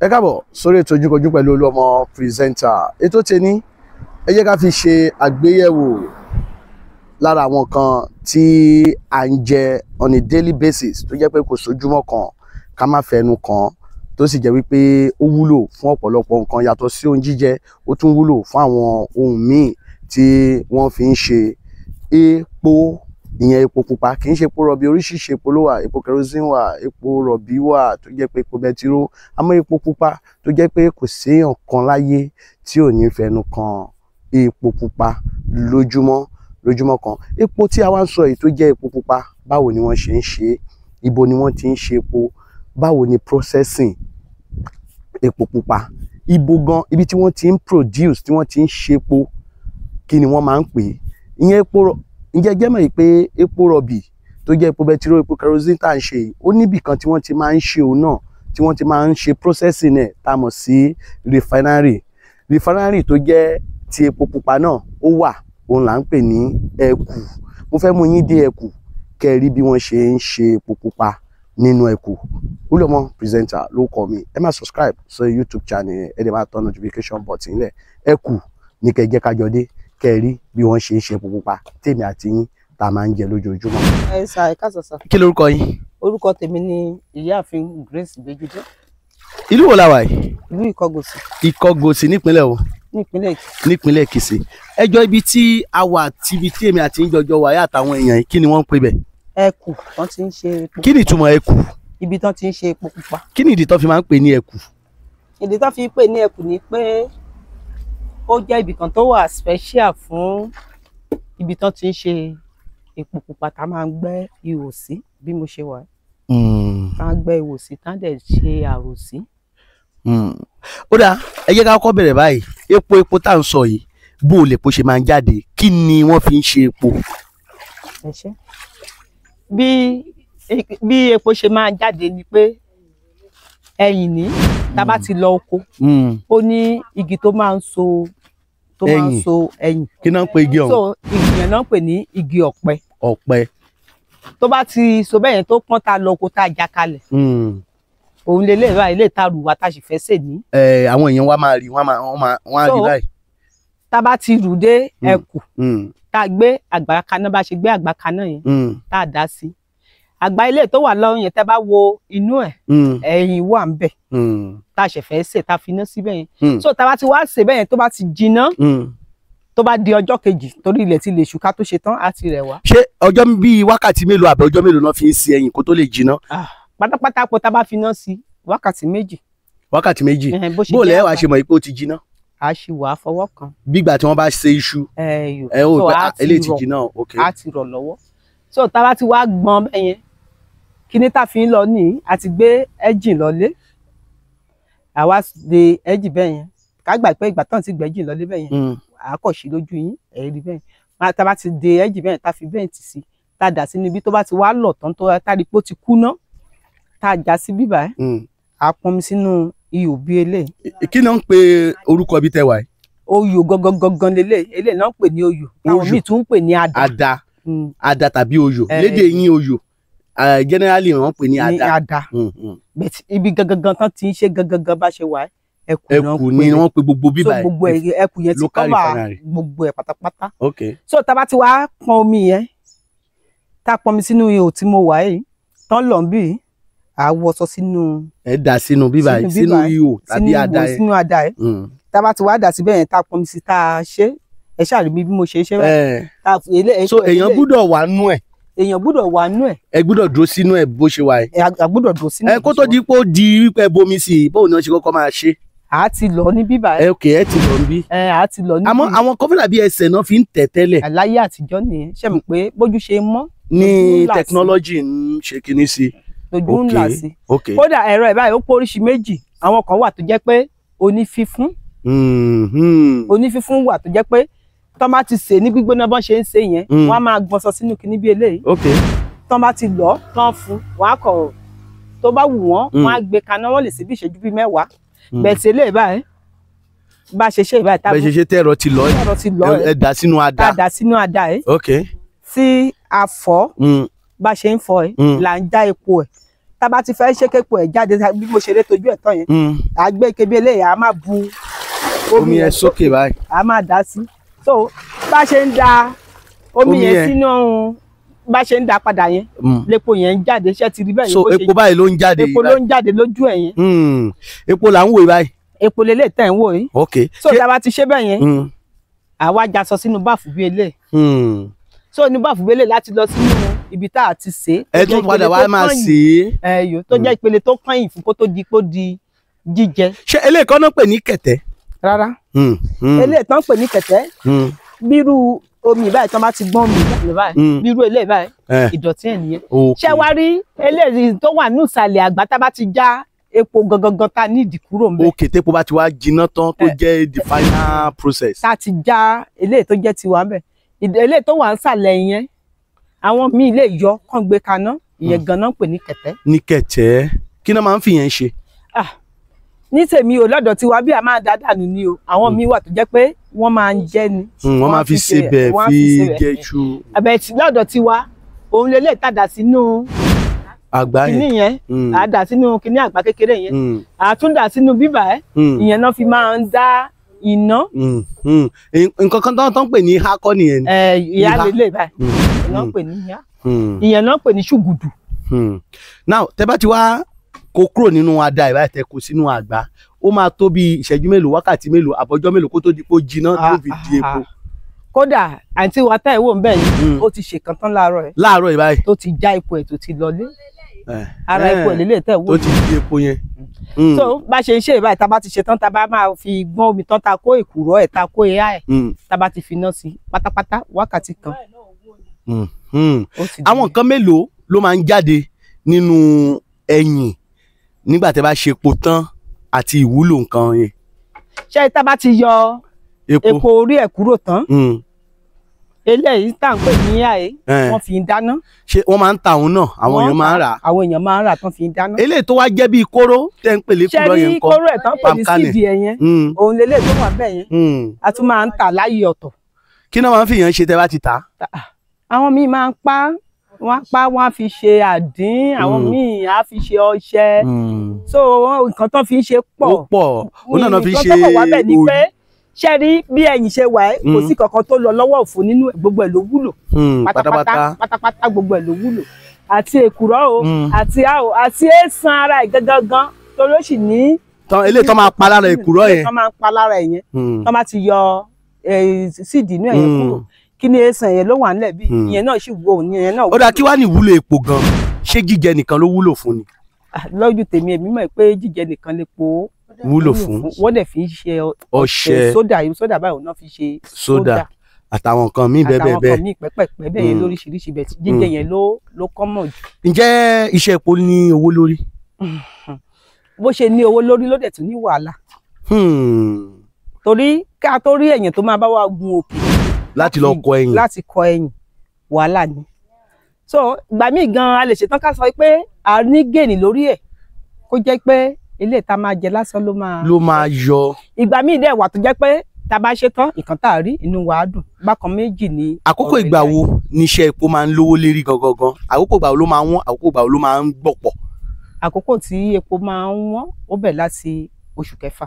Ẹ káàbọ̀ sórí ètò Ojúkojú pẹ̀lú Olúọmọ pírẹsẹ́ńtà. Ètò tèmi ẹ jẹ́ ká fi ṣe àgbéyẹ̀wò lára àwọn nǹkan tí à ń jẹ on a daily basis tó jẹ́ pé kò sójúmọ́ kan ká má fẹnu kàn, tó sì jẹ́ wípé ó wúlò fún ọ̀pọ̀lọpọ̀ nǹkan yàtọ̀ sí ohun jíjẹ. Ó tún wúlò fún àwọn ohun míì tí wọ́n fi ń ṣe epo, ìyẹn epo pupa. Kì í ṣe epo rọ̀bì, oríṣiríṣi epo ló wà. Epo kerosene wà, epo rọ̀bì wà tó jẹ́ pé epo bẹtiró, àmọ́ epo pupa tó jẹ́ pé kò séèyàn kan láyé tí ò ní fẹnu kan epo pupa lójúmọ́ kan. Epo tí a wá ń sọ yìí tó jẹ́ epo pupa, báwo ni wọ́n ṣe ń ṣe é? Ibo ni wọ́n ti ń ṣe epo? Báwo ni processing epo pupa? Ibi tí wọ́n ti ń produce, tí wọ́n ti ń ṣe epo, kí ni wọ́n máa ń pè é? Ìyẹn epo ǹjẹ́ jẹ́ mọ̀ pé epo rọ̀bì tó jẹ́ epo bẹtiró, epo kerosene tá à ń ṣe yìí, ó níbì kan tí wọ́n ti máa ń ṣe òun náà, tí wọ́n ti máa ń ṣe processing ẹ̀ tá a mọ̀ sí refinery tó jẹ́ ti epo pupa náà ó wà, òun là ń pè ní ẹ̀kù. Mo fẹ́ mú yín dé ẹ̀kù kẹ́ ẹ rí bí wọ́n ṣe ń ṣe epo pupa nínú ẹ̀kù. Olúọmọ pírẹsẹ́ńtà ló kọ mi. Ẹ máa subscribe sí YouTube channel yẹn, ẹ dẹ̀ máa tán notification button nílẹ̀. Ẹ̀kù ní kẹ́ ẹ jẹ́ ká jọ dé kẹ́ ẹ rí bí wọ́n ṣe ń ṣe epo pupa tèmi àti yín tá a máa ń jẹ lójoojúmọ́. Ẹ sà, ẹ káàsán sà. Kí lorúkọ yín? Orúkọ tèmi ni Ìyáàfin Grace Bejide. Ìlú wo la wà yìí? Ìlú Ìkọgòsì. Ìkọgòsì nípínlẹ̀ wo? Nípínlẹ̀ Èkìtì. Nípínlẹ̀ Èkìtì. Ẹjọ́ ibi tí a wà tíbi tí èmi àti yín jọjọ wà yá àtàwọn èèyàn yìí, kí ni wọ́n ń pè bẹ̀? Ẹ̀kù tán ti ń ṣe epo. Kí ni ìtumọ̀ ẹ̀kù? Ibi tán ti ń ṣe epo pupa. Kí ni ìdí tán fi máa ń pè ní ẹ̀kù? Ìdí tán fi ń pè ní ẹ̀kù ni pé ó jẹ́ ibì kan tó wà special fún ibi tán ti ń ṣe epo pupa tá a máa ń gbẹ́ ihò sí, bí mo ṣe wà. Tá a gbẹ́ ihò sí, tá a dẹ̀ ṣe àrò sí. Ó dáa, ẹ jẹ́ ká kọ́kọ́ bẹ̀rẹ̀ báyìí. Epo tá à ń sọ yìí, bó o lè po ṣe máa ń jáde? Kí ni wọ́n fi ń ṣe epo? Ẹ ṣé. Bí epo ṣe máa ń jáde ni pé ẹ̀yìn ní tá a bá ti lọ oko, ó ní igi tó máa ń so ẹ̀yìn. Kí náà ń pe igi ọ̀hún? So igi yẹn náà ń pè ní igi ọ̀pẹ. Ọ̀pẹ. Tó bá ti so bẹ́ẹ̀ yẹn tó pọ́n tá a lọ oko tá a já kalẹ̀. Òun lè léèrà ilé ìtarù wa tá a sì fẹ́ sè ní. Àwọn èèyàn wa máa rí, wọ́n á rí báyìí. Tá a bá ti rù dé ẹ̀kù, tá a gbé àgbà kaná bá ṣe gbé àgbà kaná yẹn, tá a dá sí. Àgbà ilé tó wà lọ́rùn yẹn tẹ́ bá wo inú ẹ̀, ẹ̀yìn wà ń bẹ̀. Tá a ṣe fẹ́ sè, tá a fi iná síbẹ̀ yẹn. So tá a bá ti wá sè bẹ́ẹ̀ yẹn tó bá ti jiná, tó bá di ọjọ́ kejì torí ilẹ̀ ti lè ṣú ká tó ṣe tán á ti rẹ̀ wá. Ṣé ọjọ́ bíi wákàtí mélòó àbẹ̀ ọjọ́ mélòó náà fi ń sè ẹ̀yìn kó tó lè jiná? Pátápátá po tá a bá fi iná sí wákàtí méjì. Wákàtí méjì? Bó lẹ́ wàá ṣe mọ̀ pé ó ti jiná? A ṣì wà fọwọ́ kan. Bígbà tí wọ́n bá ṣe iṣu. Eléyìí ti jiná, ok. A ti rọ̀ lọ́wọ́. So tá a bá ti wá gbọ́n bẹ́ẹ̀ yẹn, kíní tá a fi ń lọ ní àti gbé ẹ́jìn lọlé. Àwa de ẹ́jìn bẹ́ẹ̀ yẹn. Ká gbà pé ìgbà tán ti gbẹ́jìn lọlé bẹ́ẹ̀ yẹn, àkọ́ṣe lójú yín ẹ̀rí bẹ́ẹ̀. Tá a bá ti de ẹ́jìn bẹ́ẹ̀ tá a fi bẹ́ẹ̀ntì sí, tá a dà sí níbi tó bá ti wá lọ̀ tán tó tá a rí pé ó ti kúná, tá a já sí bíbá ẹ̀, a pọnmi sínú ihò bí eléyìí. Kí ni wọ́n ń pe orúkọ ibi tẹ́ wà yìí? Oyò gangan lélẹ̀, eléyìí náà ń pè ní oyò. Àwọn míì tún ń pè ní àdá. Àdá tàbí oyò. Lédè yín oyò. Generally wọ́n pè ní àdá. But ibi gangan tán ti ń ṣe gangan bá ṣe wà, ẹ̀kù ni wọ́n pe gbogbo bíbá ẹ̀. So gbogbo ẹ̀kù yẹn ti cover gbogbo ẹ̀ pátápátá. Okay. So tá a bá ti wá pọn omi yẹn, tá a pọnmi sínú ihò tí mo wà yìí, tán lọ̀ ń bì, à wọṣọ sínú. Ẹ dà sínú bíbá yìí, sínú ihò tàbí àdá ẹ̀. Sínú àdá ẹ̀. Tá a bá ti wá dà síbẹ̀ yẹn, tá a pọnmi sí, tá a ṣe, ẹ ṣáà rí bí mo ṣe ṣe báyìí. So èèyàn gbúdọ̀ wà nú ẹ̀. Èèyàn gbúdọ̀ wà nú ẹ̀. Ẹ gbúdọ̀ dúró sínú ẹ̀ bó ṣe wà yìí. A gbúdọ̀ dúró sínú ẹ̀. Kó tó di pé ó di wípé bomi sí i, bóun ni wọ́n ṣe kọ́kọ́ máa ṣe? A ti lọ ní bíbá ẹ̀. Ok, ẹ ti lọ níbí. A ti lọ níbí. Àmọ́ àwọn kọ́fíńdà bíi ẹsẹ̀ náà fi ń tẹ̀ tẹ́lẹ̀. Àláyé àtijọ́ nìyẹn, ṣe mọ̀ pé bójú ṣe mọ́. Ní technology ń ṣe kinní sí. Lójú ń là sí. Kódà ẹ̀rọ ẹ̀ báyìí ó pé oríṣi méjì. Àwọn kan wà tó jẹ́ pé onífífún. Onífífún wà tó jẹ́ pé tọ́ bá ti sè ní gbígbóná bọ́n ṣe ń sè yẹn, wọ́n á máa gbọ́nsọ sínú kinní bí eléyìí. Tọ́ bá ti lọ tán fún, wọ́n á kọ̀ tó bá wù wọ́n, wọ́n á gbé kaná, wọ́n lè ṣe bí ìṣẹ́jú bíi 10. Bẹ̀sẹ̀ lè báyìí bá ṣe ṣe ìbáyìí bẹ́ẹ̀ ṣe tẹ́rọ ti lọ ẹ dà sínú àdá. Dà sínú àdá ẹ̀. Ok. Tí a fọ̀ bá ṣe ń fọ̀ ẹ̀ là ń já epo ẹ̀. tá bá ti fẹ́ ṣe képo ẹ̀ jáde bí mo ṣe lè tọ́jú ẹ̀ tán yẹn a gbé kébé eléyà a máa bu omi yẹn sókè báyìí a máa dà sí so bá ṣe ń da omi yẹn sínú bá ṣe ń da padà yẹn lépo yẹn ń jáde ṣé ti rí bẹ́ẹ̀ yẹn so epo báyìí ló ń jáde epo ló ń jáde lójú ẹ̀ yẹn epo là ń wò báyìí epo lélẹ̀ tẹ̀ ń wò yìí ok so tá bá ti ṣe bẹ́ẹ̀ yẹn àwa já sọ sínú báàfù bí eléyìí so ní báàfù bí eléyìí láti lọ sínú ibi tá a ti sè ẹ tún padà wá máa sè é ẹyọ tó jẹ́ ìpele tó kàn yìí fún kó tó di jíjẹ. ṣé eléyìí kan náà pè ní kẹ̀tẹ́. rárá eléyìí tán pè ní kẹ̀tẹ́ bírú omi báyìí tán bá ti gbọ́n mi báyìí bírú eléyìí báyìí ìdọ̀tí ẹ̀ nìyẹn. ṣé wá rí eléyìí tó wà ní ìsàlẹ̀ àgbá tá bá ti já epo gangan tá nídìí kúrò ń bẹ. òkè tépo bá ti wá jiná tán tó jẹ́ the final process. tá ti já eléyìí tó jẹ́ tiwa ń bẹ eléyìí tó wà ń sàlẹ̀ yẹn àwọn míì lè yọ kán gbé kaná ìyẹn ganan pè ní kẹ̀tẹ́. ní kẹ̀tẹ́ kí náà máa ń fi yẹn ṣe. ní tèmi ò lọ́dọ̀ tiwa bí a máa dá dànù ni o àwọn míì wà tó jẹ́ pé wọ́n máa ń jẹ ni. wọ́n máa fi sebẹ̀ fi jẹ́ṣu. àbẹ̀ lọ́dọ̀ tiwa òun lè tàdà sínú àgbá yẹn kíní yẹn àdà sínú kíní àgbá kékeré yẹn àtúndà sínú bíbà ẹ ìyẹn náà fi máa ń dá iná. nǹkan kan tó ń pè ní hákọ́ nìyẹn. ìyá lélẹ̀ báyìí ìyẹn náà pè ní ìyá ìyẹn náà pè ní ṣùgùdù. now tẹ bá ti wá kó kúrò nínú adá ìbáyìí tẹ kó sínú àgbá ó máa tó bí ìṣẹ́jú mélòó wákàtí mélòó àbọ̀jọ́ mélòó kó tó di pé ó jiná tó fi di epo. kódà àǹtí wa tá ìwò ń bẹ̀ yìí ó ti ṣèkan tán láàárọ̀ ẹ̀. láàárọ̀ ìbáyìí. tó ti já epo ẹ̀ tó ti lọlé ara epo ẹ̀ lélẹ̀ tẹ̀ wò. tó ti di epo yẹn. so bá ṣe ń ṣe ìbáyìí tá bá ti ṣe tán tá bá máa fi gbọ́n omi tán tá kó èkùrọ́ ẹ̀ tá kó ẹ̀yà ẹ̀ tá bá ti fi iná sí pátápátá wákàtí kan. àwọn nǹkan mélòó ló máa ń jáde nínú ẹyìn nígbà tẹ́ bá ṣe epo tán àti ìwúlò nǹkan yẹn. ṣé tá bá ti yọ epo orí ẹ̀ kúrò tán eléyìí tá à ń pè ní àyè wọ́n fi ń dáná. ṣé wọ́n máa ń ta òun náà àwọn èèyàn máa ń rà. àwọn èèyàn máa ń rà tán fi ń dáná. eléyìí tó wá jẹ́ bíi kóró tẹ́ ń pè lẹ́kùrọ́ yẹn ṣé kọ́ ní kóró ẹ̀ tán pè ní síìdì ẹ̀ yẹn òun lélẹ̀ tó wà bẹ́ẹ̀ yẹn a tún máa ń tà láyé ọ̀tọ̀. kí náà máa ń fi yàn ṣe tẹ́ bá ti tà. àwọn míì máa ń wọ́n á fi ṣe àdín àwọn míì á fi ṣe ọṣẹ so nǹkan tán fi ń ṣe pọ̀. ó pọ̀ ó náà fi ṣe òòlù. ṣe rí bí ẹ̀yin ṣe wà ẹ́ kò sí kankan tó lọ lọ́wọ́ òfò nínú ẹ̀ gbogbo ẹ̀ ló wúlò pátápátá gbogbo ẹ̀ ló wúlò àti èkùrọ́ o àti àwọ̀ àti èèsàn ara ẹ̀ gangan tó ló sì ní. eléyìí tó máa pa lára èkùrọ́ yẹn. tó máa pa lára ẹ̀ yẹn tó máa ti yọ síìdì inú ẹ̀ yẹn kúrò kí ni èèsàn yẹn ló wà nílẹ̀ bí ìyẹn náà sì wò ìyẹn náà. ó dáa kí wàá ní ìwúlò epo gan ṣé jíjẹ nìkan ló wúlò fún ni. lójú tèmi èmi mọ̀ pé jíjẹ nìkan lè po wúlò fún. wọ́n dẹ̀ fi ń ṣe ọṣẹ sódà báyìí náà fi ṣe sódà àtàwọn nǹkan míì bẹ́ẹ̀ bẹ́ẹ̀. àtàwọn nǹkan míì pẹ́pẹ́pẹ́ bẹ́ẹ̀ yẹn lóríṣiríṣi bẹ́ẹ̀ tí jíjẹ yẹn ló kọ́ mọ̀ jù. ǹjẹ́ iṣẹ́ epo ní owó lórí. bó ṣe ní owó lórí ló dẹ̀ tún ní wàhálà. torí ká tó rí èèyàn tó máa bá wa gun òkè. láti lọ kọ ẹyìn. láti kọ ẹyìn wàhálà ni. so ìgbà míì gan a lè ṣetán ká sọ pé a ní gèèní lórí ẹ̀ kó jẹ́ pé ilé ìta máa jẹ lásán ló máa yọ. ìgbà míì dẹ̀ wà tó jẹ́ pé tá a bá ṣe tán ìkan tá a rí inú wa á dùn bákan méjì ni. àkókò ìgbà wo ni iṣẹ́ epo máa ń lówó lérí gangan àkókò ìgbà wo ló máa ń wọ́n àkókò ìgbà wo ló máa ń gbọ̀pọ̀. àkókò tí epo máa ń wọ́n ó bẹ̀ láti oṣù kẹfà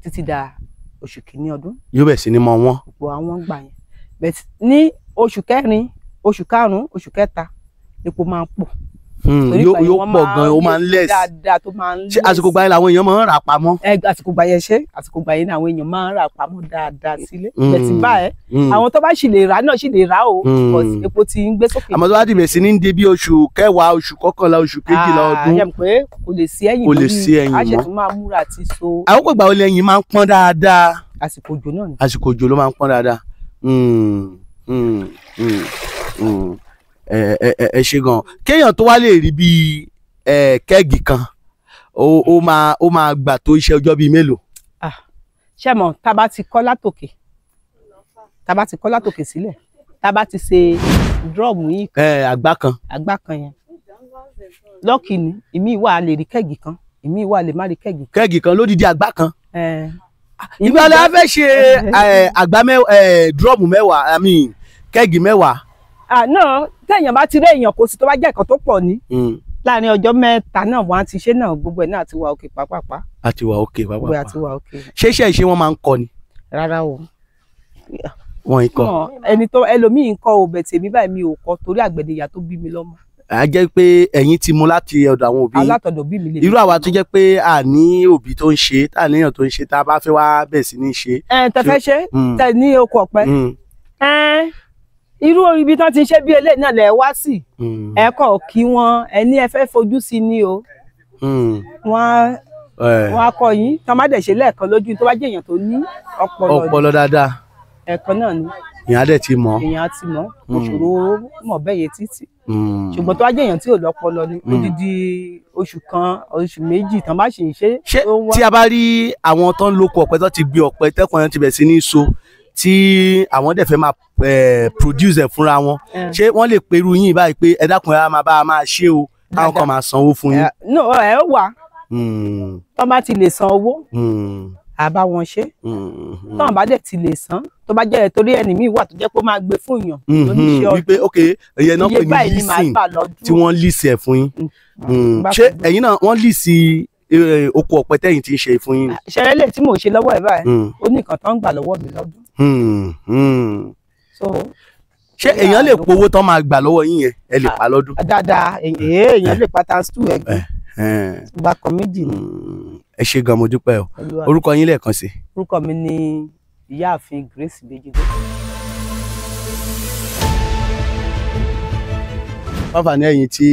títí da oṣù kìíní ọdún. yóò bẹ̀ sí ni mọ wọ́n. gbogbo àwọn gbà yẹn bẹ́ẹ̀ ní oṣù kẹrin oṣù karùn-ún oṣù kẹta epo máa ń pọ̀. yóò pọ̀ gan ó máa ń less. dáadáa tó máa ń less. ṣé àsìkò gbà yẹn làwọn èèyàn máa ń rà pamọ́. àsìkò gbà yẹn àsìkò gbà yẹn ni àwọn èèyàn máa ń rà pamọ́ dáadáa sílé. bẹ̀tì báyẹn àwọn tó bá sì lè rà náà sì lè rà o epo ti ń gbé sókè. àmọ́ tó bá dìbẹ̀ sí ní dé bí oṣù kẹwàá oṣù kọkànlá oṣù kejìlá ọdún. àyẹ̀ pé kò lè sí ẹ̀yìn kò lè sí ẹ̀yìn mọ́. àṣẹ tó máa múra àti so. àkókò ìgbà wo lẹ́yìn máa ń pọ́n dáadáa. àsìkò òjò náà ni. àsìkò òjò ló máa ń pọ́n dáadáa. ẹ ṣe gan kéèyàn tó wá lè rí bíi kẹ́ẹ̀gì kan ó máa gbà tó iṣẹ́ ọjọ́ bíi mélòó. ṣé mọ̀ tá a bá ti kọ́ látòkè sílẹ̀ tá a bá ti ṣe drum yìí. àgbá kan yẹn lọ́ọ̀kì ni ìmí wà lè rí kẹ́ẹ̀gì kan ìmí wà lè má rí kẹ́ẹ̀gì kan. kẹ́ẹ̀gì kan lódìdí àgbá kan. ìgbà la fẹ́ ṣe àgbá drum mẹ́wàá kẹ́ẹ̀gì mẹ́wàá. náà téèyàn bá ti rí èèyàn kò sí tó bá jẹ́ ẹ̀kan tó pọ̀ ní láàrin ọjọ́ mẹ́ta náà wọ́n á ti ṣe náà gbogbo ẹ̀ náà ti wà òkè pápápá. àti wà òkè gbogbo ẹ̀ pápá àti wà òkè. ṣé iṣẹ́ ìṣe wọn máa ń kọ́ ni rárá o. wọn ikọ ẹni tó ẹlòmíì ń kọ́ o bẹ̀ tèmi báyìí mi ò kọ́ torí àgbẹ̀dẹ ìyá tó bí mi lọ́mọ. a jẹ́ pé ẹ̀yin ti mú láti ọ̀dọ̀ àwọn òbí alátọ̀dọ̀ bí mi lè. irú àwa tó jẹ́ pé a ní òbí tó ń ṣe tá níyàn tó ń ṣe tá a bá fẹ́ wá bẹ̀ sí ní ṣe. tẹ fẹ́ ṣe tẹ ní oko ọ̀pẹ. irú ibi tán ti ń ṣe bí eléyìí náà lẹ wá sí ẹ kọ kí wọn ẹni ẹ fẹ́ fojú sí ni o wọn á kọ yín tán má dẹ̀ ṣe lẹ́ẹ̀kan lójú tó bá jẹ́ èèyàn tó ní ọpọlọ dáadáa ẹ̀kan náà ni èèyàn á dẹ̀ ti mọ̀ èèyàn á ti mọ̀ òṣòro mọ̀ bẹ́ẹ̀ yẹn títì ṣùgbọ́n tó bá jẹ́ èèyàn tí ò lọ́pọlọ ni odidi oṣù kan oṣù méjì tán bá ṣì ń ṣe. ṣé tí a bá rí àwọn tó ń lóko ọ̀pẹ tó ti gbé ọ̀pẹ tẹ́kùn yẹn ti bẹ̀ sí ní so tí àwọn dẹ̀ fẹ́ máa produce ẹ̀ fúnra wọn ṣé wọ́n lè perú yín báyìí pé ẹ dákun ẹ máa bá a máa ṣe o káwọn kan máa sanwó fún yín. no ẹ wà tó bá ti lè san owó àbá wọn ṣe tó bá dẹ̀ ti lè san tó bá jẹ́ torí ẹni míì wà tó jẹ́ pé ó máa gbé fún èèyàn lóníṣẹ́ ọdún wípé ok ẹ̀yẹ náà pè ní leasing tí wọ́n lease ẹ̀ fún yín ṣé ẹ̀yin náà wọ́n lease oko ọ̀pẹ tẹ́yìn tí ń ṣe fún yín. ṣẹlẹ̀ lè tí mò ń ṣe lọ́wọ́ ẹ̀ báyìí ó ní nǹkan tó ń gbà lọ́wọ́ mi lọ́dún. ṣé èèyàn lè powó tán máa gbà lọ́wọ́ yín yẹn ẹ lè pa lọ́dún. dáadáa èèyàn lè pa times 2 ẹgbẹ́ ìgbà kan méjì ni. ẹ ṣé gan mo dúpẹ́ o orúkọ yín lẹ́ẹ̀kan sí. orúkọ mi ni ìyáàfin Grace Bejide. fáfà ní ẹ̀yin tí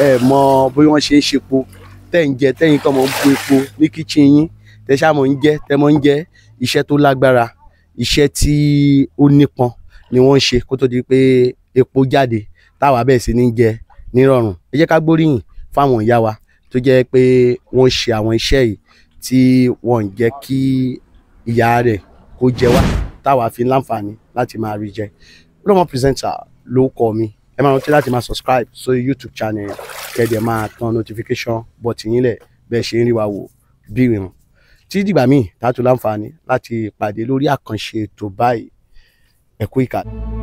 ẹ mọ bí wọ́n ṣe ń ṣepo tẹ́ ń jẹ tẹ́yìn kan mọ̀ ń bu epo ní kíchìn yín tẹ́ ṣàmọ̀ ń jẹ tẹ́ mọ̀ ń jẹ iṣẹ́ tó lágbára iṣẹ́ tí ó nípọn ni wọ́n ń ṣe kó tó di pé epo jáde táwa bẹ́ẹ̀ sì ní jẹ nírọ̀rùn. ẹ jẹ́ ká gbóríyìn fáwọn ìyá wa tó jẹ́ pé wọ́n ṣe àwọn iṣẹ́ yìí tí wọ́n ń jẹ́ kí ìyá rẹ̀ kó jẹ wá táwa fi láǹfààní láti máa rí jẹ. Olomo Presenter ló kọ mi ẹ máa rántí láti máa subscribe sórí YouTube channel kẹ́dẹ̀ máa tan notification button yín lẹ̀ bẹ́ẹ̀ ṣe ń rí wa wò bí ìrìn tí dìgbà míì tààtù láǹfààní láti pàdé lórí àkànṣe ètò báyìí ẹ kú ìkàlẹ̀.